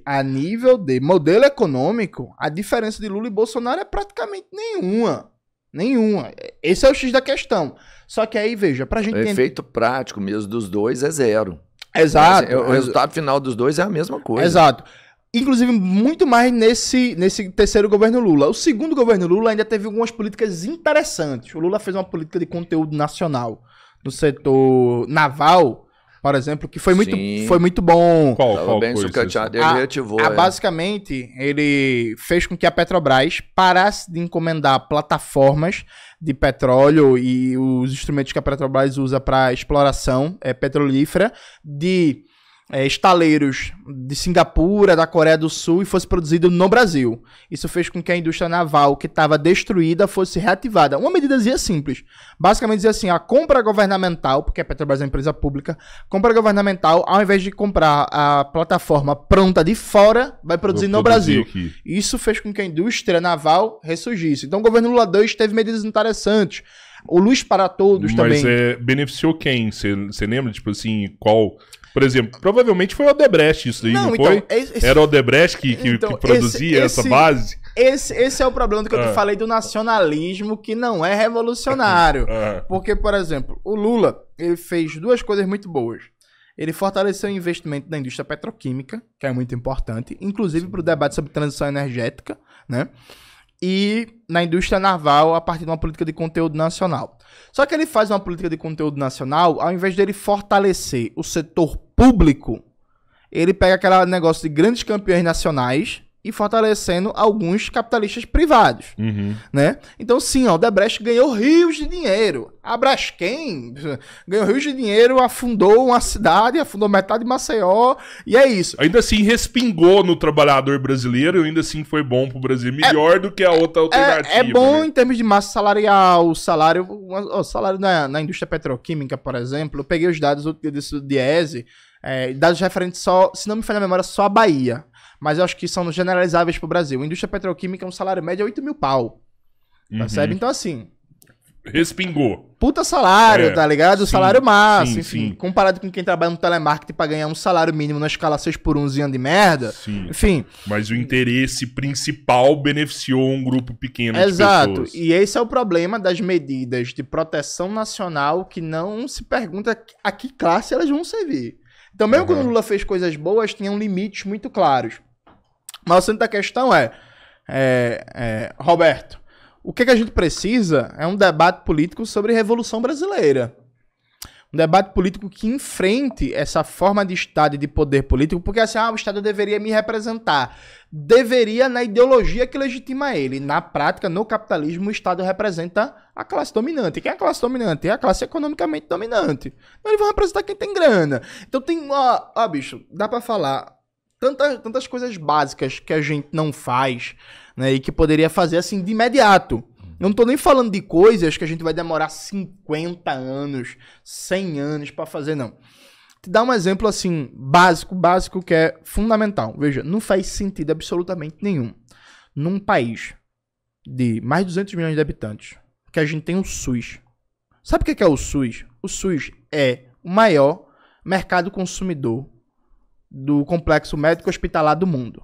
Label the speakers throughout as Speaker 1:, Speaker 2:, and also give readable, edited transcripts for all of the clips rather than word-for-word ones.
Speaker 1: a nível de modelo econômico, a diferença de Lula e Bolsonaro é praticamente nenhuma. Nenhuma. Esse é o X da questão. Só que aí, veja, pra gente...
Speaker 2: O efeito prático mesmo dos dois é zero.
Speaker 1: Exato.
Speaker 2: O resultado final dos dois é a mesma coisa.
Speaker 1: Exato. Inclusive, muito mais nesse terceiro governo Lula. O segundo governo Lula ainda teve algumas políticas interessantes. O Lula fez uma política de conteúdo nacional no setor naval, por exemplo, que foi muito bom.
Speaker 3: Qual
Speaker 2: bem
Speaker 3: coisa?
Speaker 2: sucateado, ele reativou.
Speaker 1: Basicamente, ele fez com que a Petrobras parasse de encomendar plataformas de petróleo e os instrumentos que a Petrobras usa para exploração petrolífera de estaleiros de Singapura, da Coreia do Sul, e fosse produzido no Brasil. Isso fez com que a indústria naval, que estava destruída, fosse reativada. Uma medidazinha simples. Basicamente dizia assim, a compra governamental, porque a Petrobras é uma empresa pública, compra governamental, ao invés de comprar a plataforma pronta de fora, vai produzir no Brasil.
Speaker 3: Aqui.
Speaker 1: Isso fez com que a indústria naval ressurgisse. Então o governo Lula 2 teve medidas interessantes. O Luz para Todos também.
Speaker 3: Mas beneficiou quem? Você lembra, tipo assim, qual... Por exemplo, provavelmente foi o Odebrecht isso aí, não foi? Era o Odebrecht que produzia essa base?
Speaker 1: Esse é o problema do que eu te falei do nacionalismo, que não é revolucionário. Porque, por exemplo, o Lula, ele fez duas coisas muito boas. Ele fortaleceu o investimento na indústria petroquímica, que é muito importante, inclusive para o debate sobre transição energética, né? E na indústria naval a partir de uma política de conteúdo nacional. Só que ele faz uma política de conteúdo nacional, ao invés dele fortalecer o setor público, ele pega aquele negócio de grandes campeões nacionais e fortalecendo alguns capitalistas privados, né? Então sim, o Odebrecht ganhou rios de dinheiro. A Braskem ganhou rios de dinheiro, afundou uma cidade, afundou metade de Maceió, e é isso.
Speaker 3: Ainda assim respingou no trabalhador brasileiro, ainda assim foi bom pro Brasil, melhor do que a outra alternativa.
Speaker 1: É bom, né? Em termos de massa salarial, o salário na indústria petroquímica, por exemplo, eu peguei os dados do Diese, dados referentes só, se não me falha a memória, só a Bahia. Mas eu acho que são generalizáveis pro Brasil. A indústria petroquímica é um salário médio de 8 mil pau. Percebe? Então, assim...
Speaker 3: Respingou.
Speaker 1: Puta salário, tá ligado?
Speaker 3: Sim,
Speaker 1: salário massa, enfim.
Speaker 3: Sim.
Speaker 1: Comparado com quem trabalha no telemarketing pra ganhar um salário mínimo na escala 6x1 de merda.
Speaker 3: Sim.
Speaker 1: Enfim.
Speaker 3: Mas o interesse principal beneficiou um grupo pequeno de pessoas.
Speaker 1: Exato. E esse é o problema das medidas de proteção nacional, que não se pergunta a que classe elas vão servir. Então, mesmo quando o Lula fez coisas boas, tinham limites muito claros. Mas o centro da questão Roberto, o que a gente precisa é um debate político sobre Revolução Brasileira. Um debate político que enfrente essa forma de Estado e de poder político, porque assim, o Estado deveria me representar. Deveria na ideologia que legitima ele. Na prática, no capitalismo, o Estado representa a classe dominante. Quem é a classe dominante? É a classe economicamente dominante. Então, eles vão representar quem tem grana. Então tem, bicho, dá pra falar tantas coisas básicas que a gente não faz, né, e que poderia fazer assim de imediato. Eu não tô nem falando de coisas que a gente vai demorar 50 anos, 100 anos pra fazer, não. Te dar um exemplo assim, básico que é fundamental. Veja, não faz sentido absolutamente nenhum num país de mais de 200 milhões de habitantes que a gente tem o SUS. Sabe o que é o SUS? O SUS é o maior mercado consumidor do complexo médico hospitalar do mundo.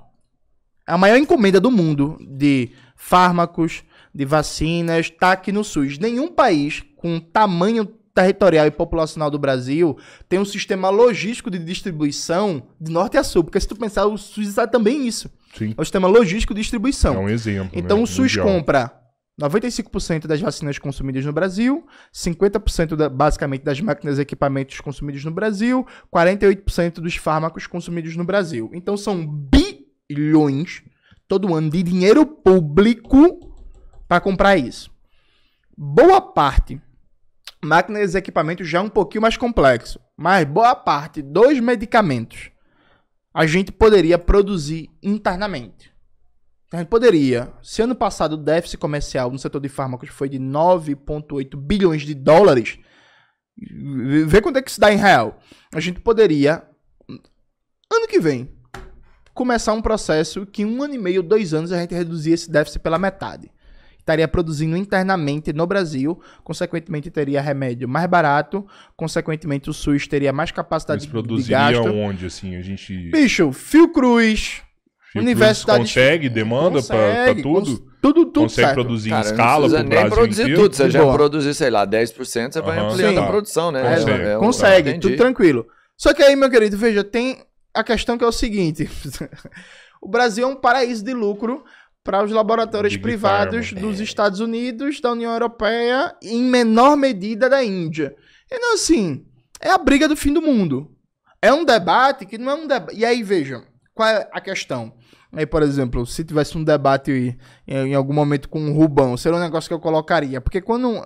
Speaker 1: É a maior encomenda do mundo de fármacos, de vacinas, tá aqui no SUS. Nenhum país com tamanho territorial e populacional do Brasil tem um sistema logístico de distribuição de norte a sul. Porque se tu pensar, o SUS é também isso.
Speaker 3: Sim.
Speaker 1: É o sistema logístico de distribuição.
Speaker 3: É um exemplo.
Speaker 1: Então,
Speaker 3: né?
Speaker 1: o SUS
Speaker 3: Mundial.
Speaker 1: compra 95% das vacinas consumidas no Brasil, 50% basicamente das máquinas e equipamentos consumidos no Brasil, 48% dos fármacos consumidos no Brasil. Então são bilhões todo ano de dinheiro público para comprar isso. Boa parte, máquinas e equipamentos já é um pouquinho mais complexo, mas boa parte dos medicamentos a gente poderia produzir internamente. A gente poderia, se ano passado o déficit comercial no setor de fármacos foi de 9,8 bilhões de dólares, vê quanto é que isso dá em real. A gente poderia, ano que vem, começar um processo que em 1 ano e meio, 2 anos, a gente reduzir esse déficit pela metade. estaria produzindo internamente no Brasil, consequentemente teria remédio mais barato, consequentemente o SUS teria mais capacidade de gasto.
Speaker 3: Mas produziria onde, assim? A gente...
Speaker 1: Bicho, Fiocruz, Universidade...
Speaker 3: Consegue, demanda pra tudo?
Speaker 1: Tudo
Speaker 3: consegue
Speaker 1: certo.
Speaker 3: produzir em escala pro Brasil
Speaker 2: produzir
Speaker 3: inteiro?
Speaker 2: tudo. Você já produzir, sei lá, 10%, você vai ampliando a produção, né?
Speaker 1: Consegue, tudo tranquilo. Só que aí, meu querido, veja, tem a questão que é o seguinte. O Brasil é um paraíso de lucro para os laboratórios privados dos Estados Unidos, da União Europeia e, em menor medida, da Índia. Então, assim, é a briga do fim do mundo. É um debate que não é um debate... E aí, vejam, qual é a questão? Aí, por exemplo, se tivesse um debate em algum momento com o Rubão, seria um negócio que eu colocaria. Porque quando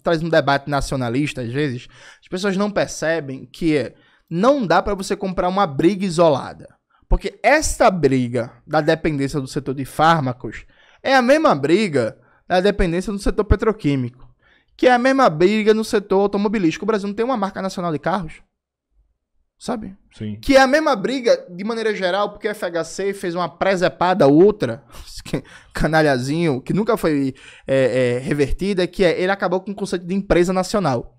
Speaker 1: traz um debate nacionalista, às vezes, as pessoas não percebem que não dá para você comprar uma briga isolada. Porque essa briga da dependência do setor de fármacos é a mesma briga da dependência do setor petroquímico, que é a mesma briga no setor automobilístico. O Brasil não tem uma marca nacional de carros. Sabe?
Speaker 3: Sim.
Speaker 1: Que é a mesma briga, de maneira geral, porque a FHC fez uma presepada outra, canalhazinho, que nunca foi revertida, que ele acabou com o conceito de empresa nacional.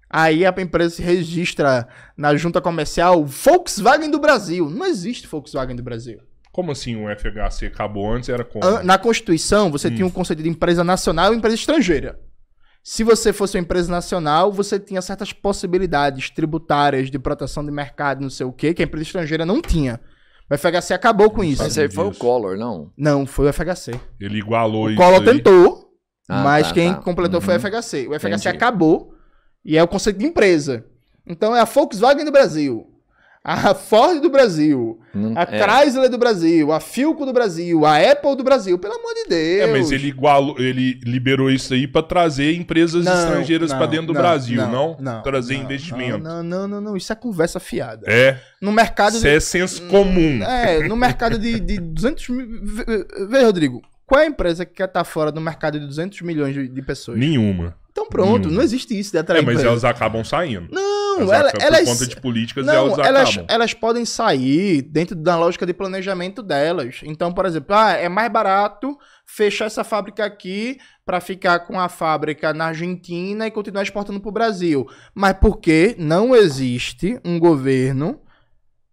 Speaker 1: Aí a empresa se registra na junta comercial Volkswagen do Brasil. Não existe Volkswagen do Brasil.
Speaker 3: Como assim o FHC acabou antes? Era como?
Speaker 1: Na Constituição, você tinha um conceito de empresa nacional e empresa estrangeira. Se você fosse uma empresa nacional, você tinha certas possibilidades tributárias de proteção de mercado, não sei o quê, que a empresa estrangeira não tinha. O FHC acabou com isso.
Speaker 2: Mas aí foi o Collor, não?
Speaker 1: Não, foi o FHC.
Speaker 3: Ele igualou isso.
Speaker 1: O Collor tentou, mas quem completou foi o FHC. O FHC acabou e é o conceito de empresa. Então é a Volkswagen do Brasil, a Ford do Brasil, a Chrysler do Brasil, a Philco do Brasil, a Apple do Brasil, pelo amor de Deus.
Speaker 3: Mas ele liberou isso aí para trazer empresas estrangeiras para dentro do Brasil, não? Trazer investimento.
Speaker 1: Não, isso é conversa fiada.
Speaker 3: No
Speaker 1: mercado
Speaker 3: isso é senso comum.
Speaker 1: No mercado de 200 mil... Vê, Rodrigo, qual é a empresa que quer estar fora do mercado de 200 milhões de pessoas?
Speaker 3: Nenhuma.
Speaker 1: Então pronto, não existe isso de atrair
Speaker 3: mas elas acabam saindo.
Speaker 1: Não,
Speaker 3: elas por conta de políticas,
Speaker 1: elas podem sair dentro da lógica de planejamento delas. Então, por exemplo, é mais barato fechar essa fábrica aqui para ficar com a fábrica na Argentina e continuar exportando para o Brasil. Mas porque não existe um governo,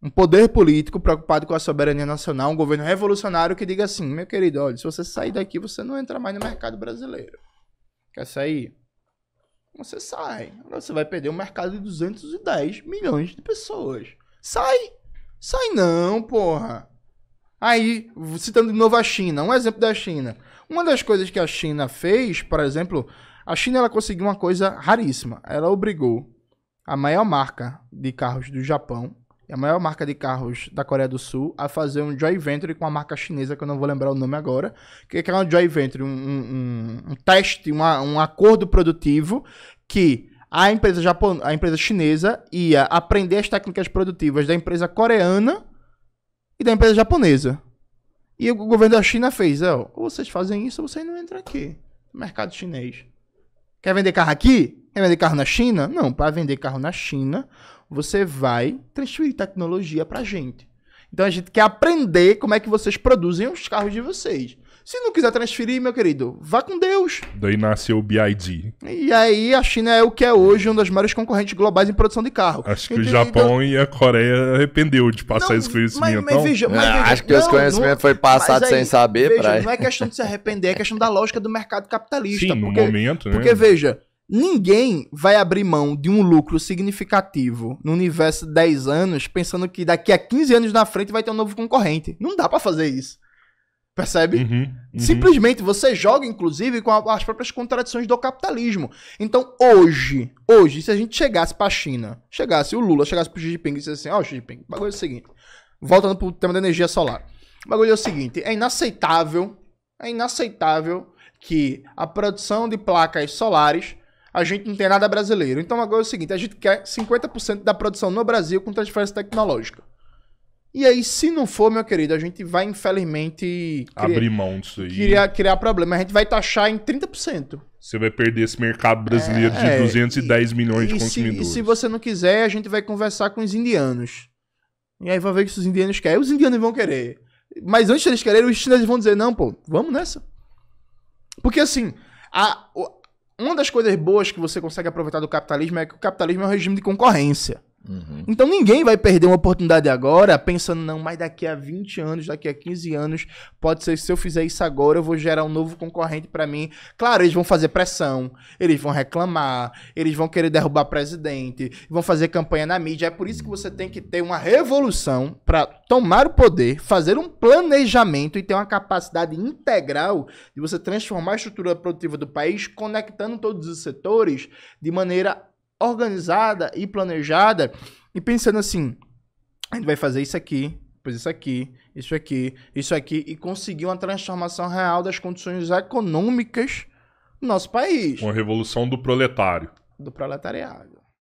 Speaker 1: um poder político preocupado com a soberania nacional, um governo revolucionário que diga assim, meu querido, olha, se você sair daqui, você não entra mais no mercado brasileiro. Quer sair? Você sai. Agora você vai perder um mercado de 210 milhões de pessoas. Sai não, porra. Aí, citando de novo a China, um exemplo da China. Uma das coisas que a China fez, por exemplo, a China ela conseguiu uma coisa raríssima. Ela obrigou a maior marca de carros do Japão e a maior marca de carros da Coreia do Sul a fazer um joint venture com a marca chinesa, que eu não vou lembrar o nome agora, que é um joint venture, um teste, um acordo produtivo que a empresa chinesa ia aprender as técnicas produtivas da empresa coreana e da empresa japonesa. E o governo da China fez, ou vocês fazem isso ou vocês não entram aqui no mercado chinês. Quer vender carro aqui? Quer vender carro na China? Não, para vender carro na China, você vai transferir tecnologia pra gente. Então a gente quer aprender como é que vocês produzem os carros de vocês. Se não quiser transferir, meu querido, vá com Deus.
Speaker 3: Daí nasceu o BYD.
Speaker 1: E aí a China é o que é hoje um dos maiores concorrentes globais em produção de carro.
Speaker 3: Acho que o Japão e a Coreia arrependeu de passar esse conhecimento.
Speaker 1: Mas veja,
Speaker 2: acho que esse conhecimento foi passado sem saber.
Speaker 1: Veja, não é questão de se arrepender, é questão da lógica do mercado capitalista.
Speaker 3: Sim, no momento, né?
Speaker 1: Porque veja, ninguém vai abrir mão de um lucro significativo no universo de 10 anos pensando que daqui a 15 anos na frente vai ter um novo concorrente. Não dá pra fazer isso. Percebe? Simplesmente você joga, inclusive, com as próprias contradições do capitalismo. Então, hoje, se a gente chegasse pra China, chegasse o Lula, chegasse pro Xi Jinping e dissesse assim, Xi Jinping, o bagulho é o seguinte, voltando pro tema da energia solar, o bagulho é o seguinte, é inaceitável que a produção de placas solares, a gente não tem nada brasileiro. Então, agora é o seguinte, a gente quer 50% da produção no Brasil com transferência tecnológica. E aí, se não for, meu querido, a gente vai, infelizmente...
Speaker 3: abrir mão disso aí.
Speaker 1: Criar problema. A gente vai taxar em 30%.
Speaker 3: Você vai perder esse mercado brasileiro de 210 milhões de consumidores.
Speaker 1: E se você não quiser, a gente vai conversar com os indianos. E aí vai ver que os indianos querem. Os indianos vão querer. Mas antes deles quererem, os chineses vão dizer, não, pô, vamos nessa. Porque assim, uma das coisas boas que você consegue aproveitar do capitalismo é que o capitalismo é um regime de concorrência. Uhum. Então ninguém vai perder uma oportunidade agora pensando, não, mas daqui a 20 anos, daqui a 15 anos, pode ser que se eu fizer isso agora, eu vou gerar um novo concorrente pra mim. Claro, eles vão fazer pressão, eles vão reclamar, eles vão querer derrubar presidente, vão fazer campanha na mídia. É por isso que você tem que ter uma revolução pra tomar o poder, fazer um planejamento e ter uma capacidade integral de você transformar a estrutura produtiva do país, conectando todos os setores de maneira organizada e planejada, e pensando assim, a gente vai fazer isso aqui, depois isso aqui, isso aqui, isso aqui, e conseguir uma transformação real das condições econômicas do nosso país.
Speaker 3: Uma revolução do proletário.
Speaker 1: Do proletariado.